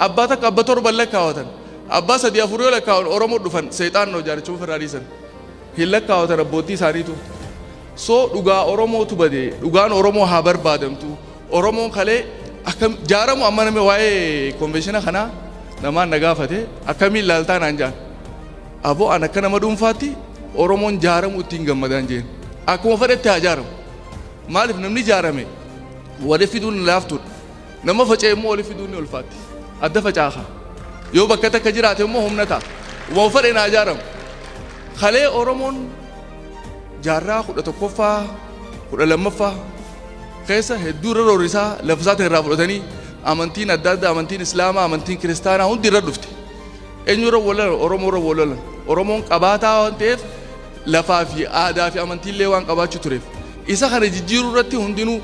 أبا تك أبا تربى لك كاوتن أبا سدي أفريو لك كاون أورمو دفن سيطان نو جاري شوف فراريسن هلا كاوتن أبوتي ساريتو so dhugaa Oromootu bade dhugaan Oromoo haa barbaadamtu Oromoon kalee akkam jaaramu amma namni waa'ee konvenshinaa kana namaan nagaafate akkamiin ilaaltaa naan jaan aboo an akka nama dhuunfaatti Oromoon jaaramu ittiin gammadaan jeen akkuma fedhetti haa jaaramu maaliif namni jaarame wali fiduun laaftudha nama faca'e immoo wali fiduun ni ulfaatti adda facaaha yoo bakka takka jiraate immoo humna ta'a waan fedhe naa jaaramu kalee Oromoon jaarraa kudha tokkoffaa kudha lammaffaa keessa hedduu irra roorisaa lafsaata irraa fudhatanii amantiin adda addaa amantiin islaamaa amantiin kiristaanaa hundi irra dhufte eenyurra walalan Oromoo irra walalan Oromoon qabaataa waan ta'eef lafaa fi aadaa fi amantiillee waan qabaachuu tureef isa kana jijjiiruu irratti hundinuu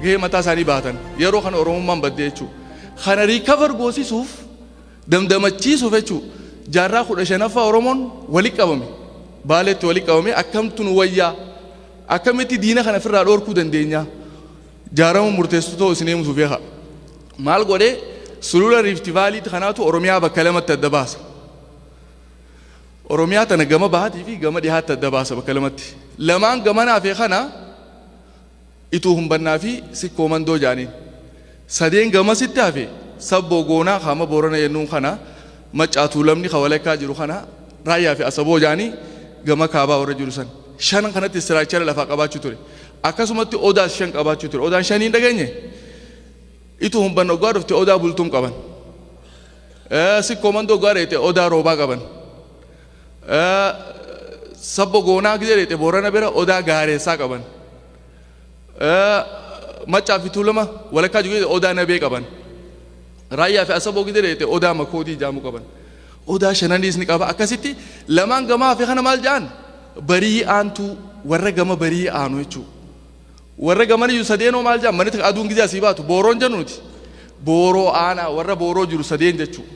gahee mataa isaanii baatan yeroo kana Oromummaan baddee jechuudha kana riikavar goosisuuf damdamachiisuuf jechuudha jaarraa kudha shanaffaa Oromoon walitti qabame baaletti walitti qabame akkamtu nu wayyaa akkamitti diina kana firraa dhoorkuu dandeenya jaarama murteessitoo isinee musuuf yaha maal godhe sulula Rift Valley kanaatu Oromiyaa bakka lamatti adda baasa Oromiyaa tana gama bahaatii fi gama dhihaatti adda baasa bakka lamatti lamaan gama naafee kana ituu humbannaa fi sikkoo mandoo jaaniin sadeen gama sitti hafe sabboo goonaa kama boorana yennuun kana maccaatuu lamni kawalakkaa jiru kana raayyaa fi asaboo jaanii gama kaabaa warra jiru san shan kanatti istiraachara lafaa qabaachuu ture akkasumatti odaa shan qabaachuu ture odaan shaniin dhageenye ituu humbanna ogaa dhufte odaa bultuun qaban sikkoo mandoo ogaa dheete odaa roobaa qaban sabbo goonaa gidee dheete boorana bira odaa gaareessaa qaban maccaa fi tuulama walakkaa jiru odaa nabee qaban raayyaa fi asaboo gidee dheete odaa makoodii jaamu qaban odaa shananis ni qaba akkasitti lamaan gamaa fi kana maal jaan barii aantu warra gama barii aanu jechuudha warra gama ni sadeenoo maal jaan manitti aduun gidee asii baatu booroon jennuuti booroo aanaa warra booroo jiru sadeen jechuudha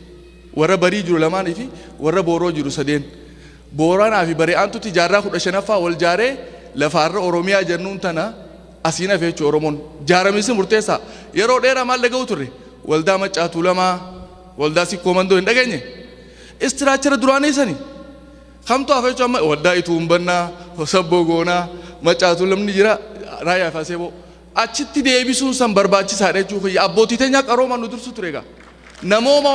warra barii jiru lamaanii fi warra booroo jiru sadeen booranaa fi barii aantutti jaarraa kudha shanaffaa wal jaaree lafaarra Oromiyaa jennuun tana asiin hafe jechuudha Oromoon jaaramisi murteessaa yeroo dheeraa maal dhaga'u turre waldaa maccaatuu lamaa waldaa sikkoo mandoo hin dhageenye istiraachara duraanii sani kamtu hafe jechuun amma waldaa ituu humbannaa sabboo goonaa maccaatuu lamni jira raayyaa fi asaboo achitti deebisuun san barbaachisaadha jechuudha abbootii teenyaa qaroomaan nu dursu ture egaa namooma